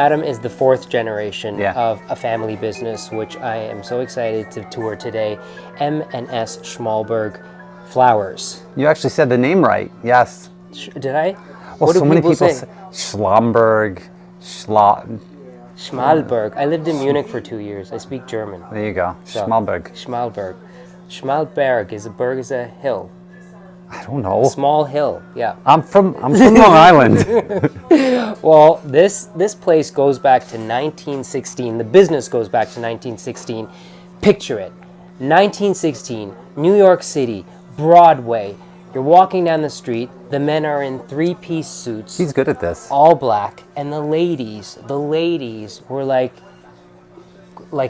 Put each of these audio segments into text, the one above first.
Adam is the fourth generation Yeah. of a family business, which I am so excited to tour today. M&S Schmalberg Flowers. You actually said the name right. Yes. Did I? Well, What do so many people say? say Schlamberg, Schmalberg. I lived in Munich for 2 years. I speak German. There you go. So, Schmalberg. Schmalberg. Schmalberg is a hill. I don't know. Small hill, yeah. I'm from Long Island. Well, this place goes back to 1916. The business goes back to 1916. Picture it. 1916, New York City, Broadway. You're walking down the street. The men are in three-piece suits. He's good at this. All black. And the ladies were like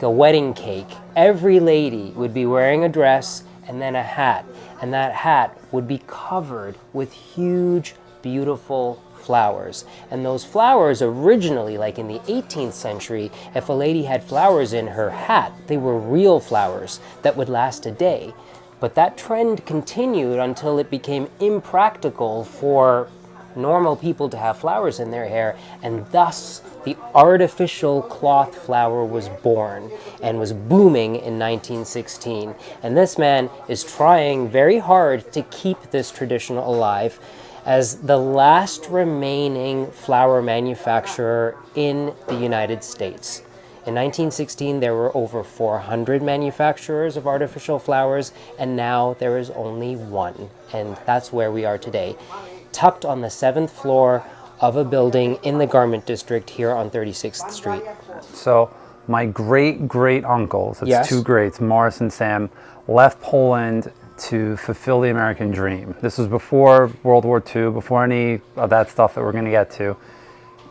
a wedding cake. Every lady would be wearing a dress and then a hat. And that hat would be covered with huge, beautiful flowers. And those flowers originally, like in the 18th century, if a lady had flowers in her hat, they were real flowers that would last a day. But that trend continued until it became impractical for normal people to have flowers in their hair, and thus the artificial cloth flower was born and was booming in 1916. And this man is trying very hard to keep this tradition alive as the last remaining flower manufacturer in the United States. In 1916, there were over 400 manufacturers of artificial flowers, and now there is only one, and that's where we are today, tucked on the 7th floor of a building in the garment district here on 36th Street. So my great uncles, it's Yes. two greats, Morris and Sam, left Poland to fulfill the American dream. This was before World War II, before any of that stuff that we're going to get to.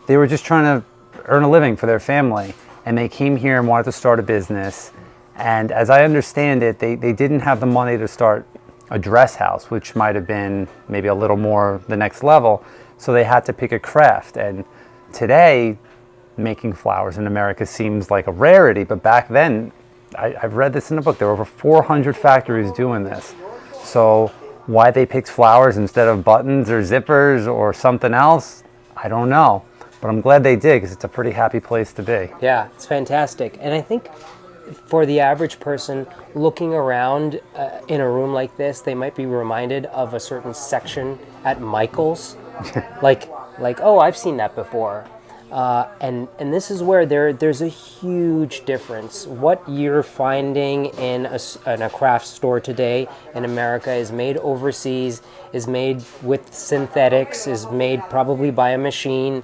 They were just trying to earn a living for their family, and they came here and wanted to start a business. And as I understand it, they didn't have the money to start a dress house, which might have been maybe a little more the next level. So they had to pick a craft. And today, making flowers in America seems like a rarity, but back then, I've read this in a book, there were over 400 factories doing this. So why they picked flowers instead of buttons or zippers or something else, I don't know. But I'm glad they did, because it's a pretty happy place to be. Yeah, it's fantastic. And I think for the average person looking around in a room like this, they might be reminded of a certain section at Michael's. like, oh, I've seen that before. And this is where there's a huge difference. What you're finding in a craft store today in America is made overseas, is made with synthetics, is made probably by a machine.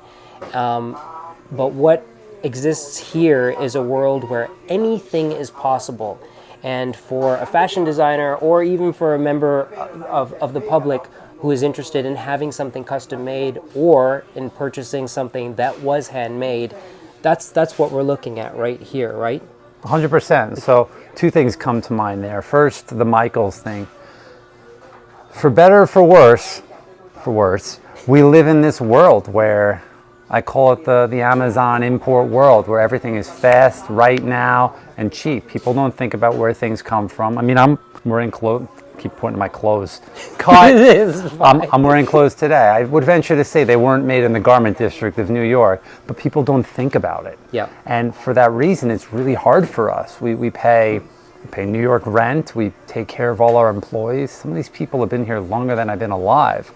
But what exists here is a world where anything is possible. And for a fashion designer, or even for a member of the public who is interested in having something custom made or in purchasing something that was handmade, that's what we're looking at right here, right? 100%. So two things come to mind there. First, the Michaels thing. For better or for worse, we live in this world where I call it the Amazon import world, where everything is fast, right now, and cheap. People don't think about where things come from. I mean, I'm wearing clothes. Keep pointing to my clothes. I'm wearing clothes today. I would venture to say they weren't made in the garment district of New York, but people don't think about it. Yeah. And for that reason, it's really hard for us. We pay New York rent. We take care of all our employees. Some of these people have been here longer than I've been alive.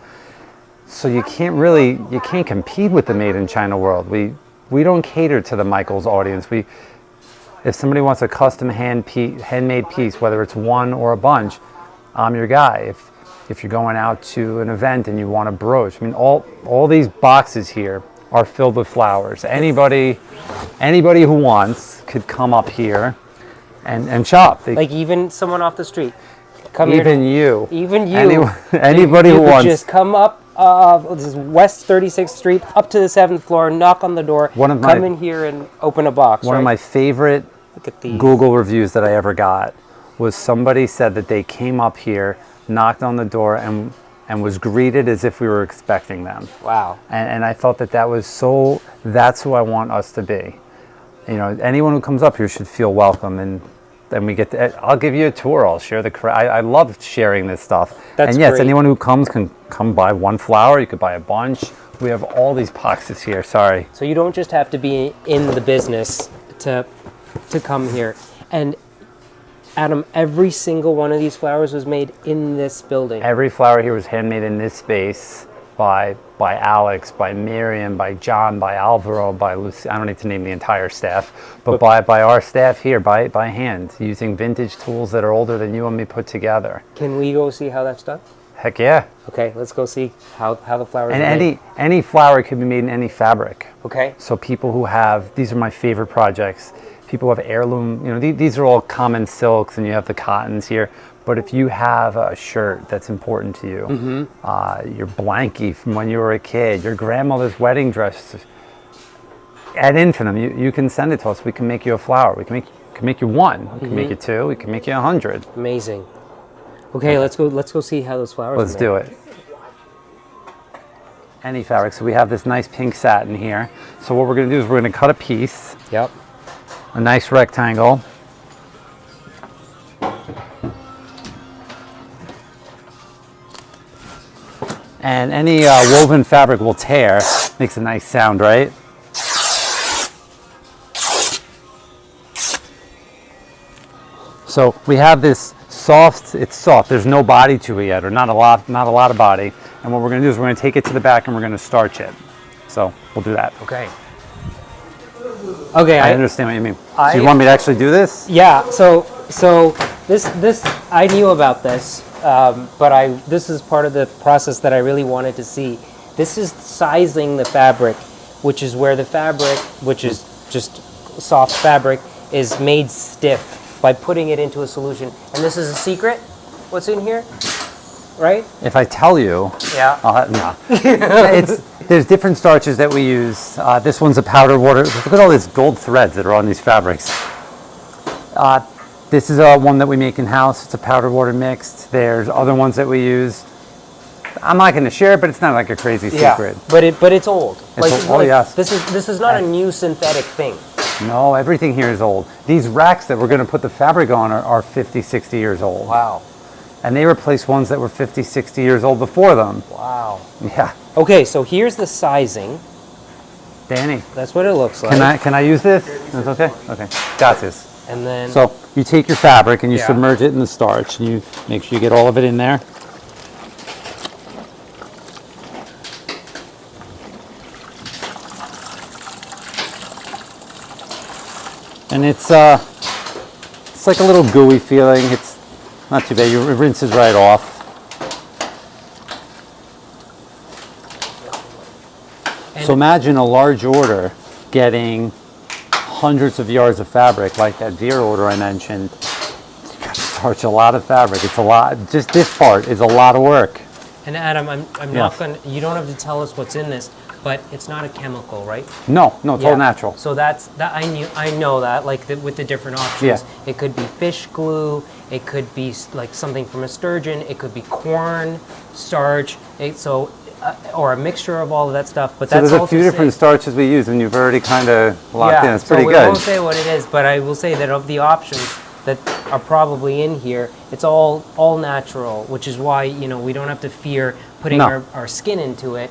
So you can't compete with the made in China world. We don't cater to the Michaels audience. If somebody wants a custom handmade piece, whether it's one or a bunch, I'm your guy. If you're going out to an event and you want a brooch, I mean, all these boxes here are filled with flowers. Anybody who wants could come up here and shop. Like even someone off the street. Even you. Anybody who wants. Just come up, this is West 36th Street, up to the 7th floor, knock on the door, come in here and open a box. One of my favorite Google reviews that I ever got was somebody said that they came up here, knocked on the door, and was greeted as if we were expecting them. Wow. And I thought that was that's who I want us to be. You know, anyone who comes up here should feel welcome. And then we get to, I'll give you a tour. I'll share I love sharing this stuff. That's and yes, great. anyone who comes can come buy one flower. You could buy a bunch. We have all these boxes here. Sorry. So you don't just have to be in the business to come here. And Adam, every single one of these flowers was made in this building. Every flower here was handmade in this space by Alex, by Miriam, by John, by Alvaro, by Lucy. I don't need to name the entire staff, but by our staff here, by hand, using vintage tools that are older than you and me put together. Can we go see how that's done? Heck yeah. Okay, let's go see how the flowers And are made. any flower could be made in any fabric. Okay. So people who have, these are my favorite projects, people who have heirloom, you know, these are all common silks and you have the cottons here. But if you have a shirt that's important to you, your blankie from when you were a kid, your grandmother's wedding dress, add in for them. You can send it to us. We can make you a flower. We can make you one. We can make you two. We can make you 100. Amazing. Okay, let's go see how those flowers Let's are do it. Any fabric. So we have this nice pink satin here. So what we're going to do is we're going to cut a piece, Yep. a nice rectangle. And any woven fabric will tear. Makes a nice sound, right? So we have this soft, it's soft, there's no body to it yet, or not a lot of body. And what we're gonna do is we're gonna take it to the back and we're gonna starch it. So we'll do that. Okay. Okay, I understand what you mean. So you want me to actually do this? Yeah. So this I knew about this, but this is part of the process that I really wanted to see. This is sizing the fabric, which is where the fabric, which is just soft fabric, is made stiff by putting it into a solution. And this is a secret. What's in here? Right? If I tell you, Yeah. no. There's different starches that we use. This one's a powdered water. Look at all these gold threads that are on these fabrics. This is one that we make in-house. It's a powdered water mixed. There's other ones that we use. I'm not going to share it, but it's not like a crazy secret. But it's old. Yes. This is not a new synthetic thing. No, everything here is old. These racks that we're going to put the fabric on are 50, 60 years old. Wow. And they replaced ones that were 50, 60 years old before them. Wow. Yeah. Okay, so here's the sizing. Danny, That's what it looks like. can I use this? That's okay? Okay. Got this. And then So you take your fabric and you Yeah. submerge it in the starch and you make sure you get all of it in there. And it's like a little gooey feeling. It's not too bad. It rinses right off. So imagine a large order getting hundreds of yards of fabric, like that Veer order I mentioned. You got to starch a lot of fabric. It's a lot. Just this part is a lot of work. And Adam, I'm not going to, you don't have to tell us what's in this, but it's not a chemical, right? No, it's all natural. So I know that, like with the different options. Yeah. It could be fish glue, it could be like something from a sturgeon, it could be corn, starch, or a mixture of all of that stuff. But So that's there's all a few to different say. starches we use, and you've already kind of locked in. It's pretty so good. I won't say what it is, but I will say that of the options that are probably in here, it's all natural, which is why we don't have to fear putting No. our skin into it.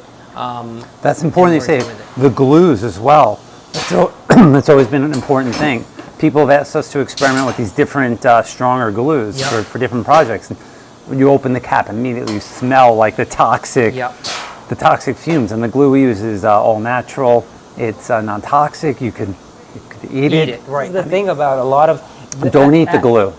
That's important to say. working with The glues as well. That's always been an important thing. People have asked us to experiment with these different stronger glues Yep. for different projects. And when you open the cap, immediately you smell like the toxic fumes. And the glue we use is all natural. It's non-toxic. You could eat it. Right. The thing about a lot of Don't eat the glue.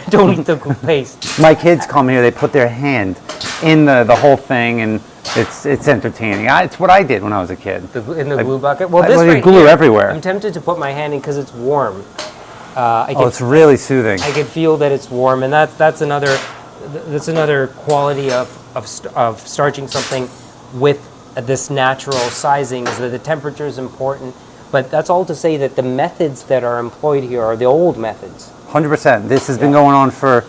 don't eat the glue paste. My kids come here, they put their hand in the whole thing, and it's entertaining. It's what I did when I was a kid. In the glue bucket. Well, this Well, right glue here, everywhere. I'm tempted to put my hand in because it's warm. It's really soothing. I can feel that it's warm, and that's another quality of starching something with this natural sizing, is that the temperature is important. But that's all to say that the methods that are employed here are the old methods. 100%. This has been going on for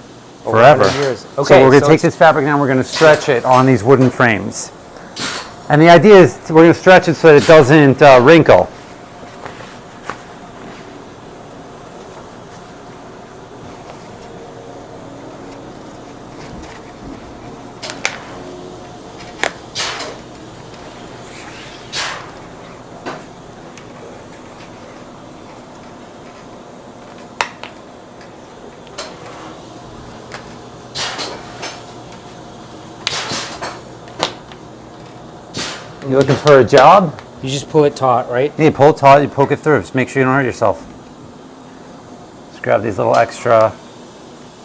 forever. 100 years. So Okay, we're going so to take this fabric now, we're going to stretch it on these wooden frames. And the idea is we're going to stretch it so that it doesn't wrinkle. You looking for a job? You just pull it taut, right? Yeah, you pull it taut, you poke it through. Just make sure you don't hurt yourself. Just grab these little extra.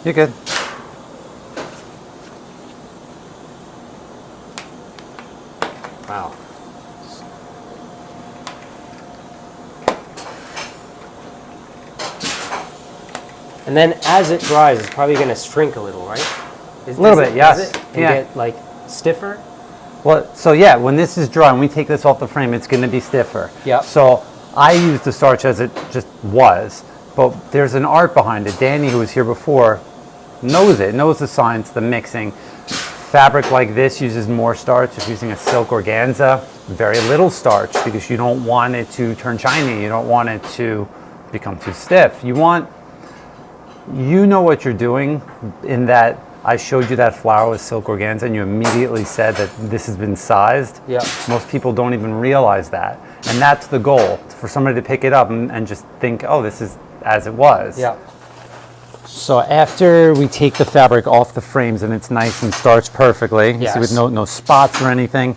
You're good. Wow. And then as it dries, it's probably going to shrink a little, right? A little bit, yes. And Yeah. get like stiffer? Well, so yeah, when this is dry and we take this off the frame, it's going to be stiffer. Yep. So I use the starch as it just was, but there's an art behind it. Danny, who was here before, knows it, knows the science, the mixing. Fabric like this uses more starch. If using a silk organza, very little starch because you don't want it to turn shiny. You don't want it to become too stiff. You know what you're doing in that I showed you that flower with silk organza and you immediately said that this has been sized. Yeah. Most people don't even realize that. And that's the goal, for somebody to pick it up and just think, oh, this is as it was. Yeah. So after we take the fabric off the frames and it's nice and starched perfectly, you see with no spots or anything,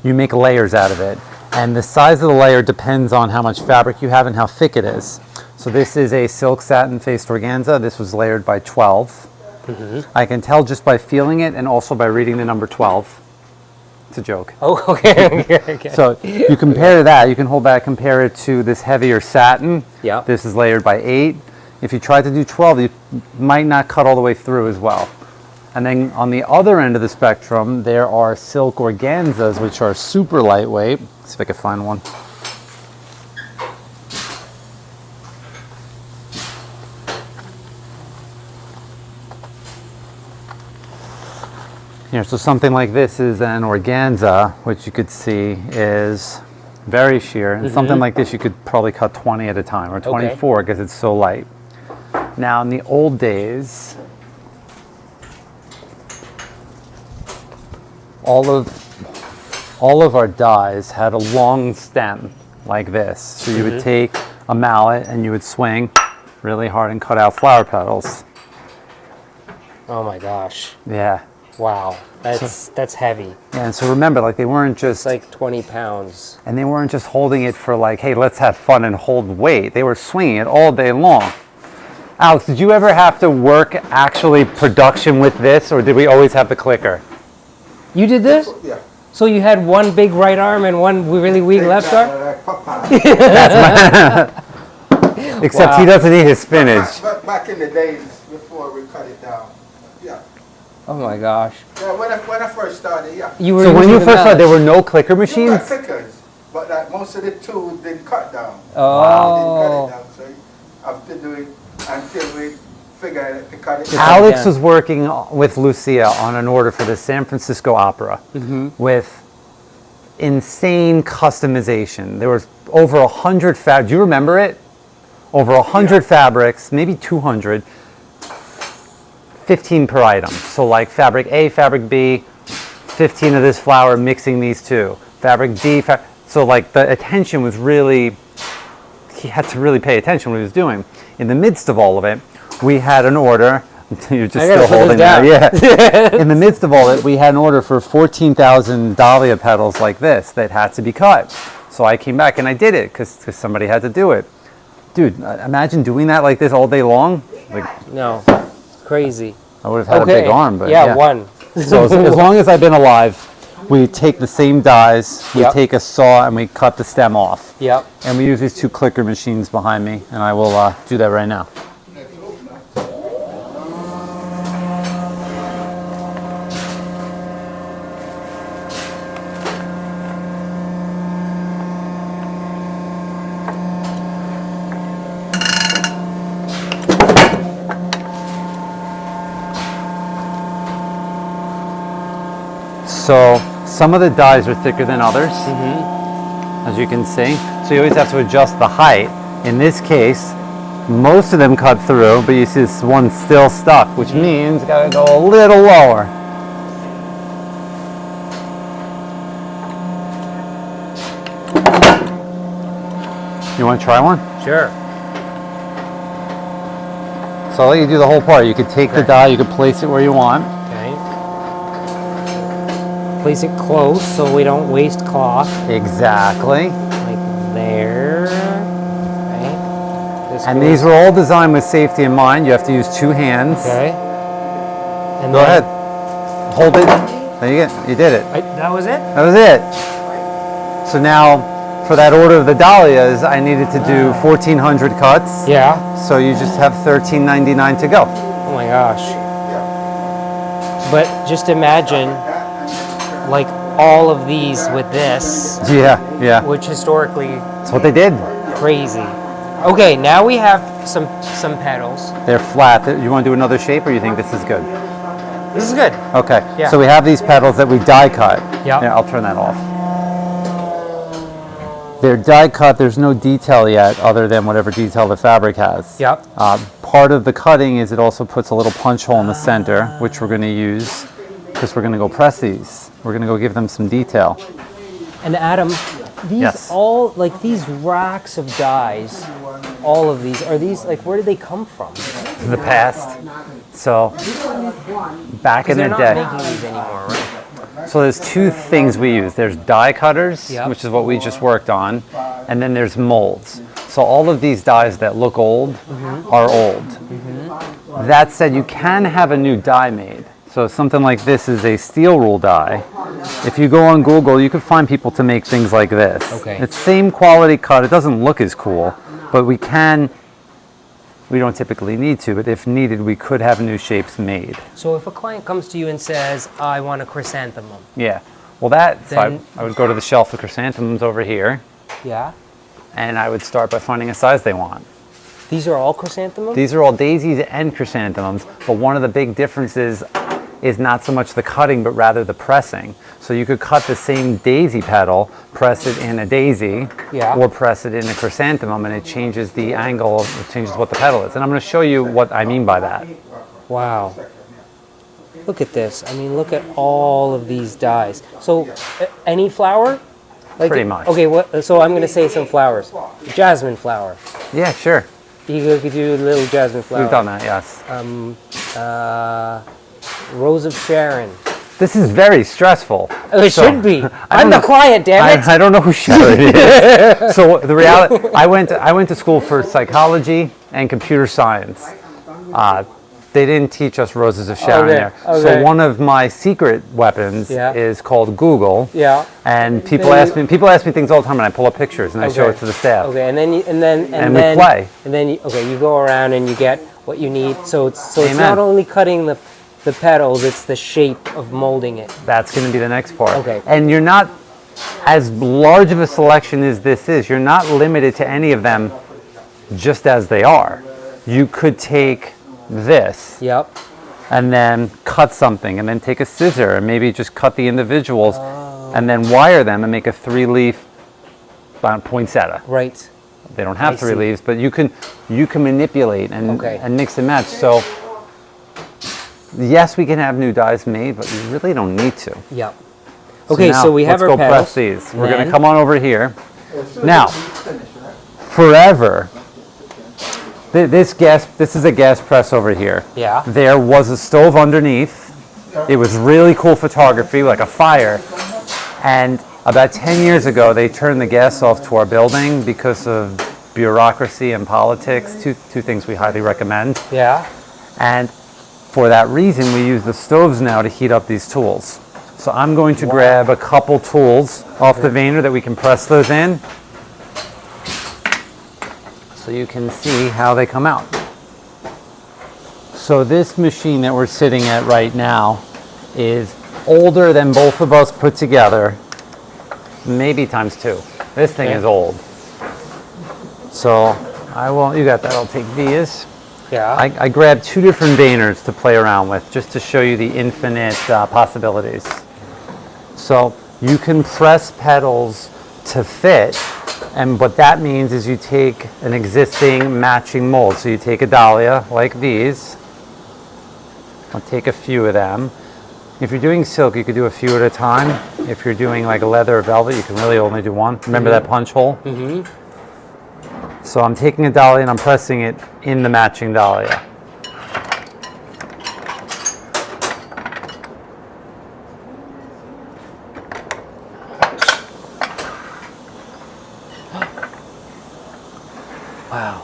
you make layers out of it. And the size of the layer depends on how much fabric you have and how thick it is. So this is a silk satin faced organza. This was layered by 12. Mm-hmm. I can tell just by feeling it and also by reading the number 12. It's a joke. Oh, okay. So you compare that, you can hold back, compare it to this heavier satin. Yeah. This is layered by 8. If you try to do 12, you might not cut all the way through as well. And then on the other end of the spectrum, there are silk organzas, which are super lightweight. Let's see if I can find one. Here, so something like this is an organza, which you could see is very sheer. And something like this, you could probably cut 20 at a time, or 24 because it's so light. Now, in the old days, all of our dyes had a long stem like this. So you would take a mallet and you would swing really hard and cut out flower petals. Oh my gosh. Yeah. Wow. That's heavy. Yeah, and so remember, like, they weren't just... It's like 20 pounds. And they weren't just holding it for like, hey, let's have fun and hold weight. They were swinging it all day long. Alex, did you ever have to work actually production with this, or did we always have the clicker? You did this? Yeah. So you had one big right arm and one really weak left arm? Except he doesn't eat his spinach. But back in the days before we cut it down, yeah. Oh my gosh. Yeah, when I first started, yeah. So when you first started, there were no clicker You machines? got clickers, but most of the tools didn't cut down. Oh. Didn't cut it down, so you have to do it until we figure out to cut it down. Alex was working with Lucia on an order for the San Francisco Opera with insane customization. There was over 100 fabrics. Do you remember it? Over 100 fabrics, maybe 200. 15 per item. So like fabric A, fabric B, 15 of this flower mixing these two. Fabric D, so like the attention was really, he had to really pay attention what he was doing. In the midst of all of it, we had an order. You're just still holding that. Yeah. In the midst of all it, we had an order for 14,000 dahlia petals like this that had to be cut. So I came back and I did it because somebody had to do it. Dude, imagine doing that like this all day long. Like, No. Crazy. I would have had a big arm, but yeah. One. So as long as I've been alive, we take the same dies, we take a saw and we cut the stem off. Yep. And we use these two clicker machines behind me, and I will do that right now. So some of the dies are thicker than others, as you can see. So you always have to adjust the height. In this case, most of them cut through, but you see this one still stuck, which means you gotta go a little lower. You want to try one? Sure. So I'll let you do the whole part. You could take the die, you could place it where you want. Okay. place it close so we don't waste cloth. Exactly. Like there. Right? And these are all designed with safety in mind. You have to use 2 hands. Okay. And Go ahead. Hold it. There you go. You did it. That was it? That was it. So now, for that order of the dahlias, I needed to do 1,400 cuts. Yeah. So you just have $13.99 to go. Oh my gosh. But just imagine, like, all of these with this, Yeah. which historically That's what they did. crazy. Okay, now we have some petals. They're flat. You want to do another shape, or you think this is good? This is good. Okay. Yeah. So we have these petals that we die cut. Yep. Yeah, I'll turn that off. They're die cut. There's no detail yet, other than whatever detail the fabric has. Yep. Part of the cutting is it also puts a little punch hole in the center, which we're going to use because we're going to go press these. We're going to go give them some detail. And Adam, these Yes. all, like these racks of dyes, all of these, are these, like, where did they come from? The past. So back in They're the not day. making these anymore, right? So there's 2 things we use. There's die cutters, Yep. which is what we just worked on, and then there's molds. So all of these dies that look old are old. That said, you can have a new die made. So something like this is a steel rule die. If you go on Google, you can find people to make things like this. Okay. It's same quality cut. It doesn't look as cool, but we don't typically need to, but if needed, we could have new shapes made. So if a client comes to you and says, I want a chrysanthemum. Yeah. Well, so Then- I would go to the shelf of chrysanthemums over here, Yeah. and I would start by finding a size they want. These are all chrysanthemums? These are all daisies and chrysanthemums, but one of the big differences is not so much the cutting, but rather the pressing. So you could cut the same daisy petal, press it in a daisy, Yeah. or press it in a chrysanthemum, and it changes the angle, it changes what the petal is. And I'm going to show you what I mean by that. Wow. Look at this. I mean, look at all of these dyes. So, any flower? Like, Pretty much. Okay, so I'm going to say some flowers. Jasmine flower. Yeah, sure. You could do a little jasmine flower. We've done that, yes. Rose of Sharon. This is very stressful. Oh, it So, should be. I'm the client, damn it. I don't know who Sharon is. So the reality, I went to school for psychology and computer science. They didn't teach us Roses of Sharon Okay, there. okay. So one of my secret weapons Yeah. is called Google. Yeah. And people ask me things all the time, and I pull up pictures and I show Okay. it to the staff. Okay, and then And we play. And then you go around and you get what you need. So it's Amen. not only cutting the petals, it's the shape of molding it. That's going to be the next part. Okay. And you're not, as large of a selection as this is, you're not limited to any of them just as they are. You could take this Yep. and then cut something, and then take a scissor and maybe just cut the individuals and then wire them and make a 3-leaf poinsettia. Right. They don't have I 3 see. leaves, but you can manipulate and mix and match. So yes, we can have new dies made, but you really don't need to. Yep. Okay, now, so we have let's our go petals. press these. We're going Then- to come on over here. Now, forever, this is a gas press over here. Yeah. There was a stove underneath. It was really cool photography, like a fire. And about 10 years ago, they turned the gas off to our building because of bureaucracy and politics. Two things we highly recommend. Yeah. And for that reason, we use the stoves now to heat up these tools. So I'm going to grab a couple tools off the Vayner that we can press those in, so you can see how they come out. So this machine that we're sitting at right now is older than both of us put together, maybe times 2. This thing is old. So you got that, I'll take these. Yeah. I grabbed 2 different Vayners to play around with, just to show you the infinite possibilities. So you can press petals to fit, and what that means is you take an existing matching mold. So you take a dahlia like these. I'll take a few of them. If you're doing silk, you could do a few at a time. If you're doing like a leather or velvet, you can really only do one. Remember that punch hole? Mm-hmm. So I'm taking a dahlia and I'm pressing it in the matching dahlia. Wow.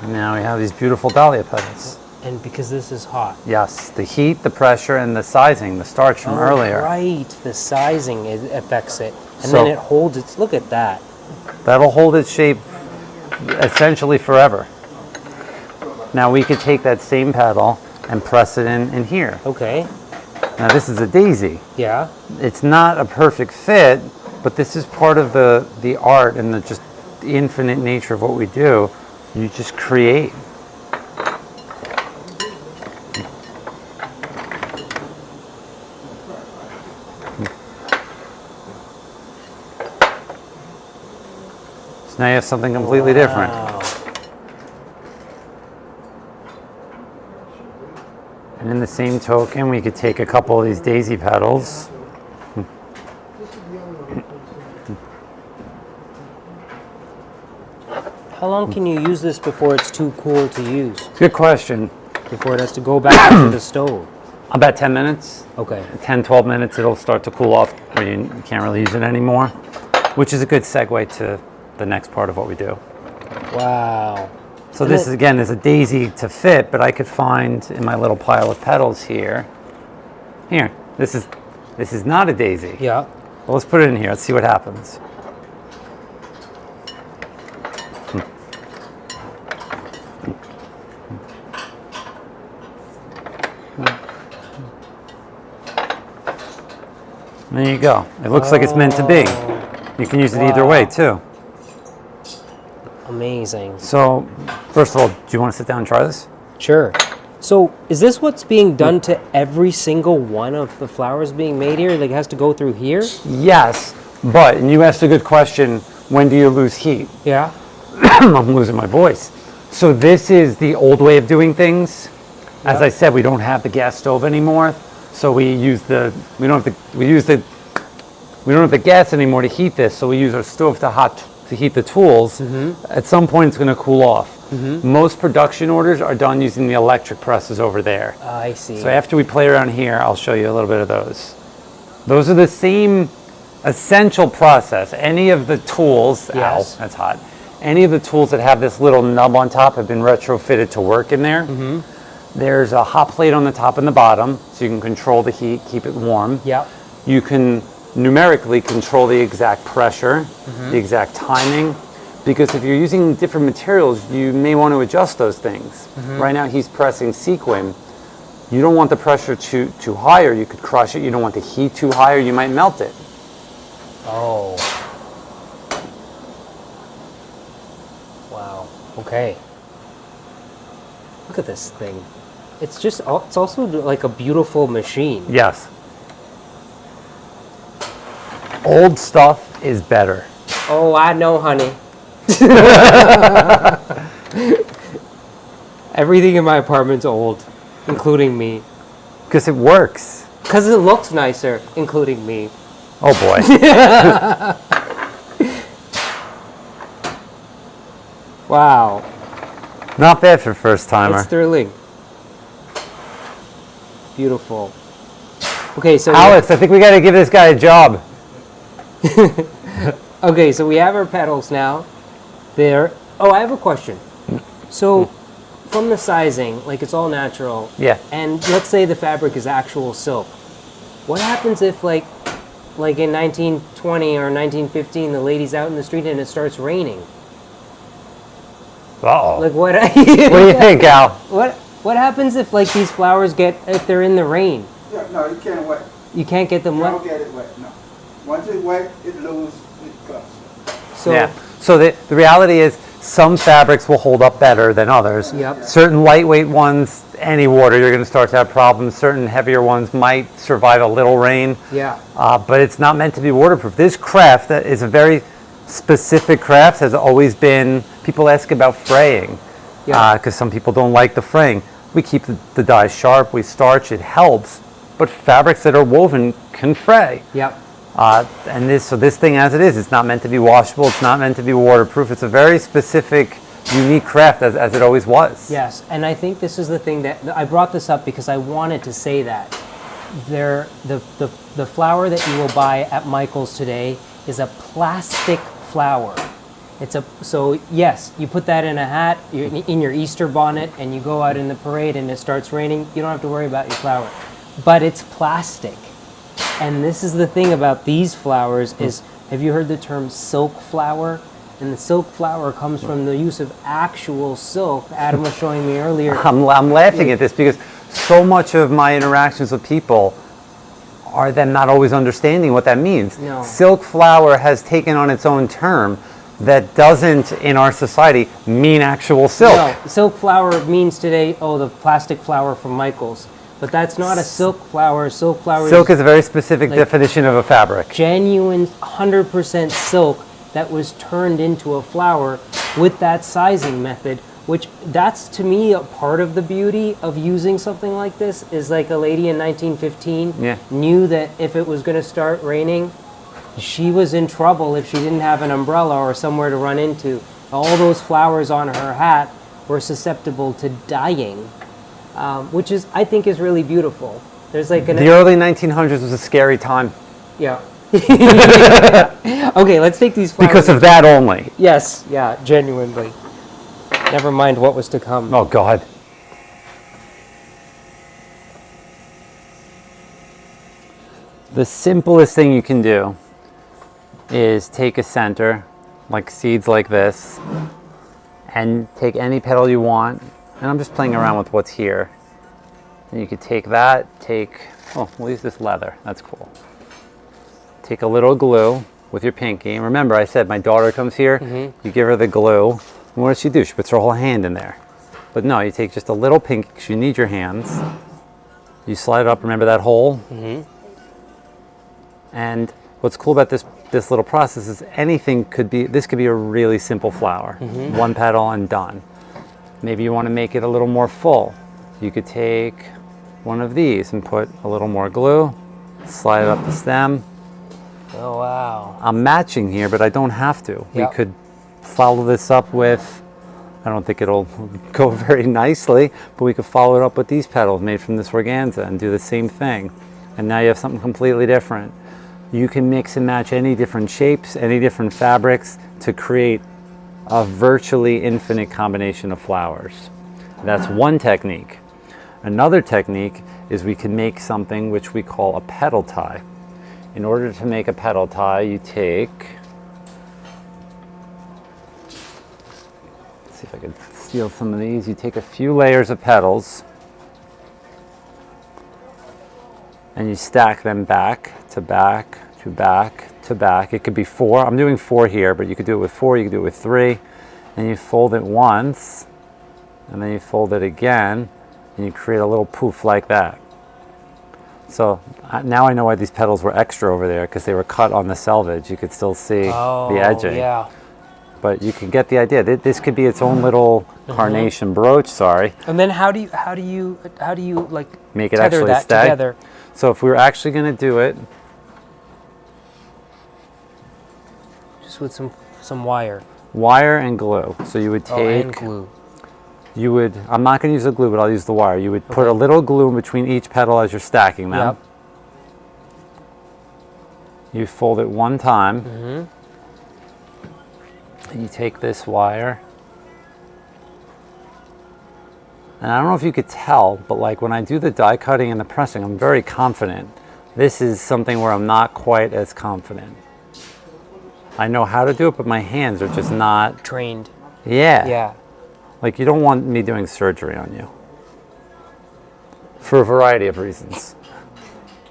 Now we have these beautiful dahlia petals. And because this is hot. Yes, the heat, the pressure, and the sizing, the starch from earlier. Right, the sizing affects it. And So- then it holds its, look at that. That'll hold its shape essentially forever. Now we could take that same petal and press it in here. Okay, Now this is a daisy. yeah. It's not a perfect fit, but this is part of the art and the just infinite nature of what we do. You just create. So now you have something completely different. Wow. And in the same token, we could take a couple of these daisy petals. How long can you use this before it's too cool to use? Good question. Before it has to go back into the stove? About 10 minutes. Okay. 10, 12 minutes, it'll start to cool off where you can't really use it anymore, which is a good segue to the next part of what we do. Wow. So And this it- is, again, is a daisy to fit, but I could find in my little pile of petals here. Here, this is not a daisy. Yeah. Well, let's put it in here. Let's see what happens. There you go. It looks like it's meant to be. You can use it either way, too. Amazing. So, first of all, do you want to sit down and try this? Sure. So is this what's being done to every single one of the flowers being made here? Like it has to go through here? Yes, but, and you asked a good question, when do you lose heat? Yeah. I'm losing my voice. So this is the old way of doing things. As Yeah. I said, we don't have the gas stove anymore, so we use the we don't have the gas anymore to heat this, so we use our stove to heat the tools. At some point, it's going to cool off. Most production orders are done using the electric presses over there. I see. So after we play around here, I'll show you a little bit of those. Those are the same essential process. Any of the tools, Yes. ow, that's hot. Any of the tools that have this little nub on top have been retrofitted to work in there. There's a hot plate on the top and the bottom, so you can control the heat, keep it warm. Yep. You can numerically control the exact pressure, the exact timing, because if you're using different materials, you may want to adjust those things. Right now he's pressing sequin. You don't want the pressure too high, or you could crush it. You don't want the heat too high, or you might melt it. Oh. Wow. Okay. Look at this thing. It's just, it's also like a beautiful machine. Yes. Old stuff is better. Oh, I know, honey. Everything in my apartment's old, including me. Because it works. Because it looks nicer, including me. Oh boy. Wow. Not bad for first timer. It's thrilling. Beautiful. Okay, so Alex, I think we got to give this guy a job. okay, so we have our petals now. There. Oh, I have a question. So, from the sizing, like it's all natural. Yeah. And let's say the fabric is actual silk. What happens if, like in 1920 or 1915, the lady's out in the street and it starts raining? Uh-oh. Like what? What do you think, Al? What happens if like these flowers if they're in the rain? Yeah, no, you can't wet. You can't get them You wet. don't get it wet, no. Once it's wet, it loses its gloss. So Yeah. So the reality is some fabrics will hold up better than others. Yep. Certain lightweight ones, any water, you're going to start to have problems. Certain heavier ones might survive a little rain. yeah. But it's not meant to be waterproof. This craft that is a very specific craft has always been, people ask about fraying. Yeah. Because some people don't like the fraying. We keep the dye sharp, we starch, it helps. But fabrics that are woven can fray. Yep. And this thing as it is, it's not meant to be washable, it's not meant to be waterproof. It's a very specific, unique craft as it always was. Yes, and I think this is the thing that I brought this up because I wanted to say that the flower that you will buy at Michael's today is a plastic flower. So yes, you put that in a hat, in your Easter bonnet, and you go out in the parade and it starts raining, you don't have to worry about your flower. But it's plastic. And this is the thing about these flowers is, have you heard the term silk flower? And the silk flower comes from the use of actual silk. Adam was showing me earlier. I'm laughing at this because so much of my interactions with people are them not always understanding what that means. No. Silk flower has taken on its own term that doesn't, in our society, mean actual silk. No, silk flower means today, the plastic flower from Michael's. But that's not a silk flower. Silk Silk is a very specific definition of a fabric. Genuine 100% silk that was turned into a flower with that sizing method, which that's to me a part of the beauty of using something like this is like a lady in 1915 knew that if it was going to start raining, she was in trouble if she didn't have an umbrella or somewhere to run into. All those flowers on her hat were susceptible to dying, which is, I think, is really beautiful. There's like the early 1900s was a scary time. Yeah. Okay, let's take these flowers. Because of that only. Yes, yeah, genuinely. Never mind what was to come. Oh, God. The simplest thing you can do is take a center, like seeds like this, and take any petal you want. And I'm just playing around with what's here. And you could take that, we'll use this leather. That's cool. Take a little glue with your pinky. And remember, I said my daughter comes here, you give her the glue. And what does she do? She puts her whole hand in there. But no, you take just a little pinky because you need your hands. You slide it up, remember that hole? And what's cool about this little process is this could be a really simple flower. One petal and done. Maybe you want to make it a little more full. You could take one of these and put a little more glue, slide it up the stem. Oh, wow. I'm matching here, but I don't have to. Yep. We could follow this up with, I don't think it'll go very nicely, but we could follow it up with these petals made from this organza and do the same thing. And now you have something completely different. You can mix and match any different shapes, any different fabrics to create a virtually infinite combination of flowers. That's one technique. Another technique is we can make something which we call a petal tie. In order to make a petal tie, you take, let's see if I can steal some of these. You take a few layers of petals and you stack them back to back to back to back. It could be 4. I'm doing 4 here, but you could do it with 4, you could do it with 3. And you fold it once, and then you fold it again, and you create a little poof like that. So now I know why these petals were extra over there, because they were cut on the selvage. You could still see the edging. Yeah. But you can get the idea. This could be its own little carnation brooch. Sorry. And then how do you like make it tether actually that stay together? So if we were actually going to do it, Just with some wire. Wire and glue. So you would take. And glue. You would. I'm not going to use the glue, but I'll use the wire. You would put a little glue in between each petal as you're stacking them. Yep. You fold it one time. And you take this wire. And I don't know if you could tell, but like when I do the die cutting and the pressing, I'm very confident. This is something where I'm not quite as confident. I know how to do it, but my hands are just not Trained. Yeah. Yeah. Like you don't want me doing surgery on you. For a variety of reasons.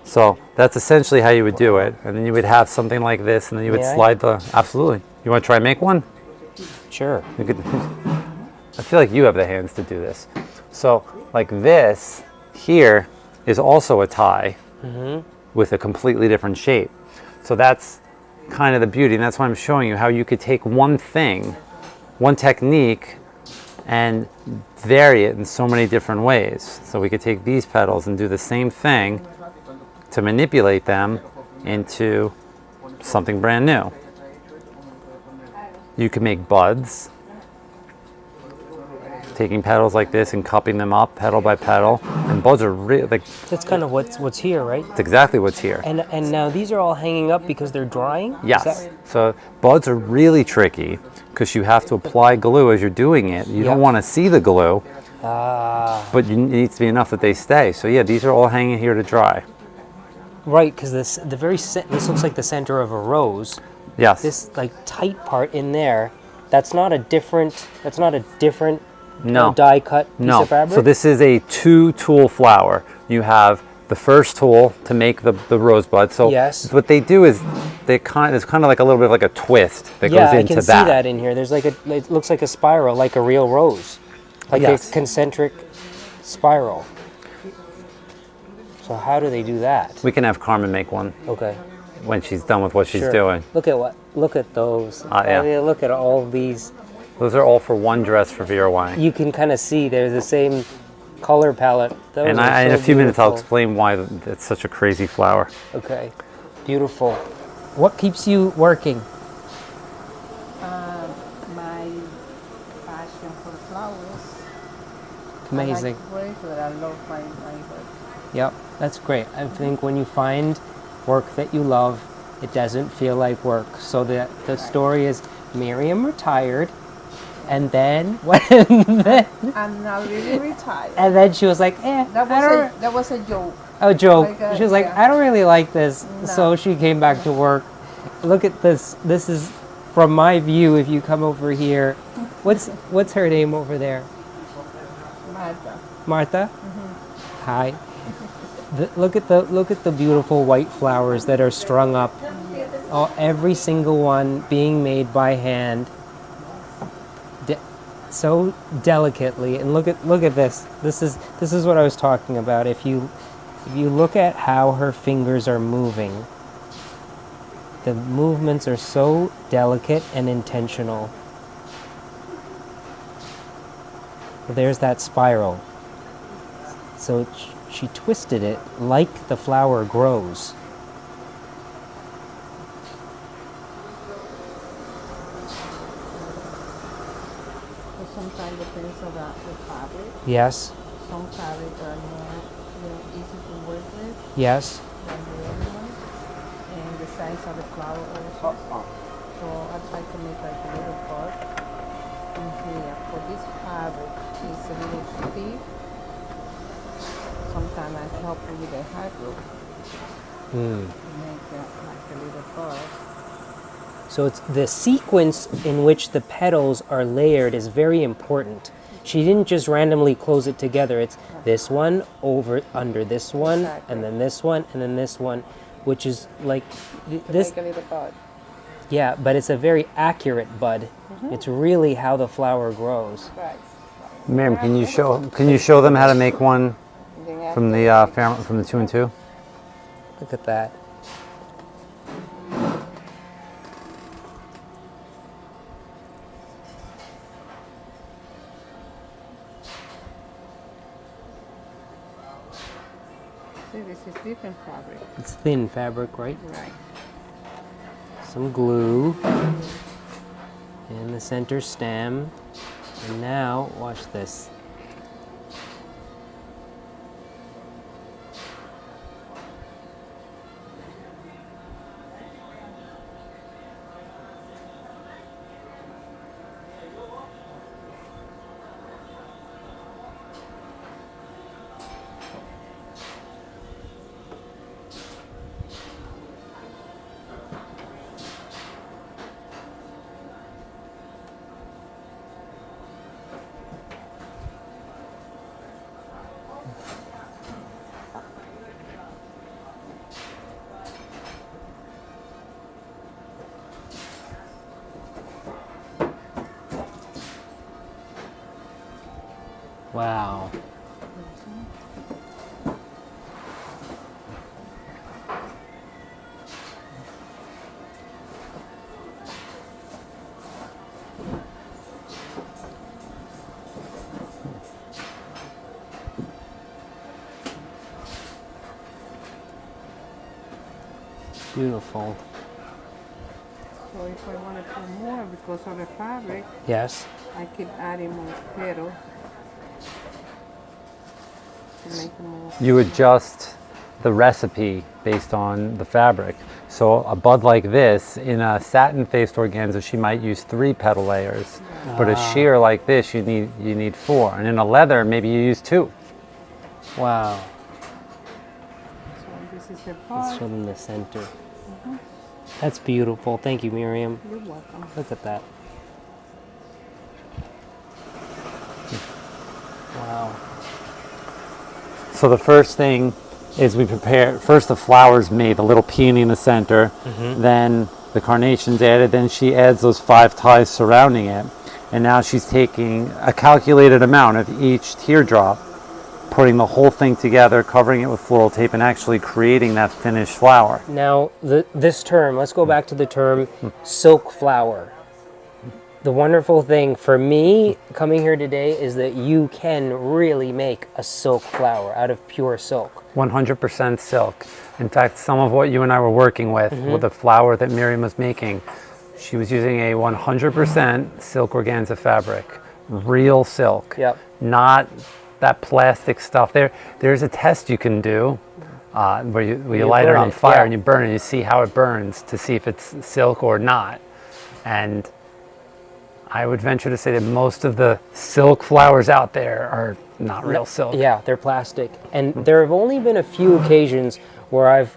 So that's essentially how you would do it. And then you would have something like this, and then you would slide the, absolutely. You want to try and make one? Sure. You could, I feel like you have the hands to do this. So like this here is also a tie with a completely different shape. So that's kind of the beauty, and that's why I'm showing you how you could take one thing, one technique, and vary it in so many different ways. So we could take these petals and do the same thing to manipulate them into something brand new. You can make buds, taking petals like this and cupping them up petal by petal, and buds are really like, That's kind of what's here, right? that's exactly what's here. And now these are all hanging up because they're drying? Is Yes. that- So buds are really tricky because you have to apply glue as you're doing it. You Yep. don't want to see the glue, Ah, but it needs to be enough that they stay. So yeah, these are all hanging here to dry. right, because this this looks like the center of a rose. Yes. This like tight part in there, that's not a different No. die cut piece No. of fabric. So this is a 2-tool flower. You have the first tool to make the rosebud. So Yes. what they do is there's kind of like a little bit of like a twist that yeah, goes I into can see that in here. There's like it looks like a spiral, like a real rose, like Yes. a concentric spiral. So how do they do that? We can have Carmen make one Okay. when she's done with what she's Sure. doing. Look at those. Yeah. I mean, look at all these. Those are all for one dress for Vera Wang. You can kind of see they're the same color palette. Those And are in so a few minutes I'll beautiful. explain why it's such a crazy flower. Okay, beautiful. What keeps you working? My passion for flowers. Amazing. I like work, but I love my work. Yep, that's great. I think when you find work that you love, it doesn't feel like work. So the story is Miriam retired, and then I'm now really retired. and then she was like, That was a joke. a joke. Like, She was like, yeah. I don't really like this. No. So she came back to work. Look at this. This is from my view. If you come over here, what's her name over there? Martha. Martha. Hi. Look at the beautiful white flowers that are strung up. Every single one being made by hand, so delicately. And look at this. This is what I was talking about. If you look at how her fingers are moving, the movements are so delicate and intentional. There's that spiral. So she twisted it like the flower grows. So sometimes depends on the fabric. Yes, Some fabric are more easy to work with yes. than the other one. And the size of the flower also. So I try to make like a little pot in here. For this fabric, it's a little stiff. Sometimes I help with the Heirloom to make like a little pot. So it's the sequence in which the petals are layered is very important. She didn't just randomly close it together. It's this one over under this one, Exactly. and then this one, and then this one, which is like this. Make a little pot. Yeah, but it's a very accurate bud. It's really how the flower grows. Right. Miriam, can you show them how to make one Then from the from the 2 and 2? Look at that. see, this is different fabric. It's thin fabric, right? Right. Some glue in the center stem. And now, watch this. Wow. Beautiful. So if I want to put more because of the fabric, Yes. I keep adding more petal to make it more. You adjust the recipe based on the fabric. So a bud like this, in a satin-faced organza, she might use 3 petal layers. But a sheer like this, you need 4. And in a leather, maybe you use 2. Wow. So this is the Let's part. show them the center. That's beautiful. Thank you, Miriam. You're welcome. Look at that. Wow. So the first thing is we prepare, first the flowers made, a little peony in the center, then the carnations added, then she adds those 5 ties surrounding it. And now she's taking a calculated amount of each teardrop, putting the whole thing together, covering it with floral tape, and actually creating that finished flower. Now, this term, let's go back to the term silk flower. The wonderful thing for me coming here today is that you can really make a silk flower out of pure silk. 100% silk. In fact, some of what you and I were working with the flower that Miriam was making, she was using a 100% silk organza fabric, real silk, Yep. not that plastic stuff. There's a test you can do where you light it burn on it, fire yeah. and you burn it and you see how it burns to see if it's silk or not. And I would venture to say that most of the silk flowers out there are not real silk. Yeah, they're plastic. And there have only been a few occasions where I've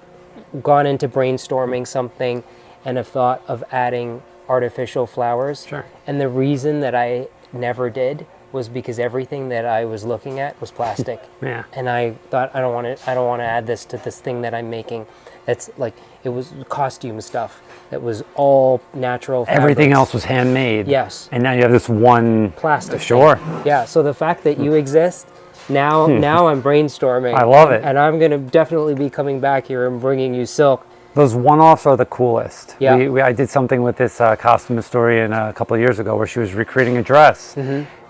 gone into brainstorming something and have thought of adding artificial flowers. Sure. And the reason that I never did was because everything that I was looking at was plastic. Yeah. And I thought I don't want to add this to this thing that I'm making. That's like, it was costume stuff that was all natural fabrics. Everything else was handmade. Yes. And now you have this one Plastic Sure. thing. Yeah, so the fact that you exist, now I'm brainstorming. I love it. And I'm going to definitely be coming back here and bringing you silk. Those one-offs are the coolest. Yeah. I did something with this costume historian a couple of years ago where she was recreating a dress.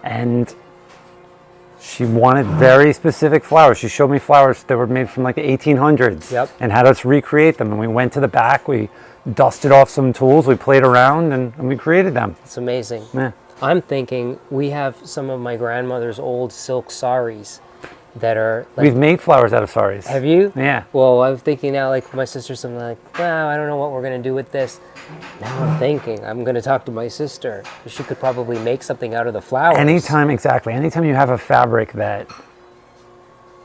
And she wanted very specific flowers. She showed me flowers that were made from like the 1800s. Yep. And had us recreate them. And we went to the back, we dusted off some tools, we played around, and we created them. It's amazing. Yeah. I'm thinking we have some of my grandmother's old silk saris that are like, We've made flowers out of saris. have you? Yeah. Well, I'm thinking now, like my sister's something like, well, I don't know what we're going to do with this. Now I'm thinking I'm going to talk to my sister. She could probably make something out of the flowers. Anytime you have a fabric that,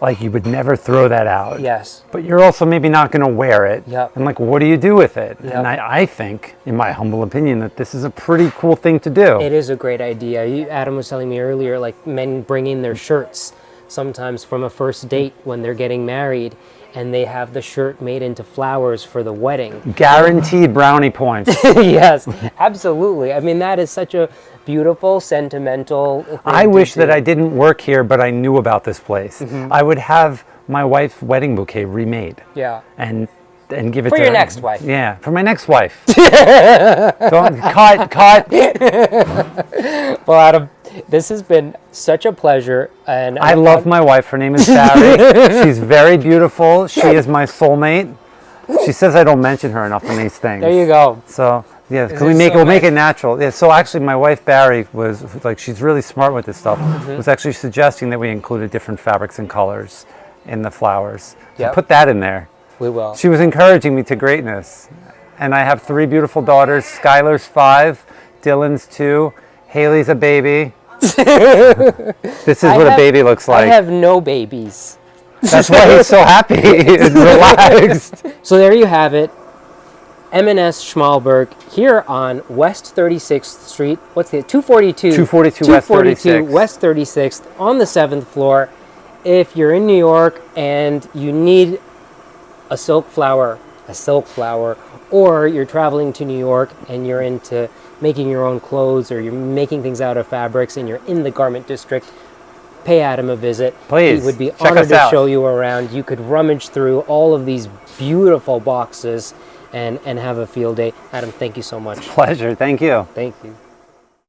like, you would never throw that out. Yes. But you're also maybe not going to wear it. Yep. And like, what do you do with it? Yep. And I think, in my humble opinion, that this is a pretty cool thing to do. It is a great idea. Adam was telling me earlier, like men bringing their shirts sometimes from a first date when they're getting married, and they have the shirt made into flowers for the wedding. Guaranteed brownie points. Yes, absolutely. I mean, that is such a beautiful, sentimental thing I to wish that do. I didn't work here, but I knew about this place. I would have my wife's wedding bouquet remade. Yeah. And give it For to your her. next wife. Yeah, for my next wife. Don't cut. Well, Adam, this has been such a pleasure, and I love my wife. Her name is Saris. She's very beautiful. She is my soulmate. She says I don't mention her enough in these things. There you go. So yeah, because Is it we'll make soulmate? it natural. Yeah. So actually, my wife Barry was like, she's really smart with this stuff. Was actually suggesting that we included different fabrics and colors in the flowers. So Yep. put that in there. We will. She was encouraging me to greatness. And I have 3 beautiful daughters. Skylar's 5, Dylan's 2, Haley's a baby. This is what a baby looks like. I have no babies. That's why he's so happy and relaxed. So there you have it. M&S Schmalberg here on West 36th Street. What's the 242? 242 West 36th. West 36th on the 7th floor. If you're in New York and you need a silk flower, or you're traveling to New York and you're into making your own clothes, or you're making things out of fabrics and you're in the garment district, pay Adam a visit. Please, He would be check honored us to out. show you around. You could rummage through all of these beautiful boxes and have a field day. Adam, thank you so much. Pleasure. Thank you. Thank you.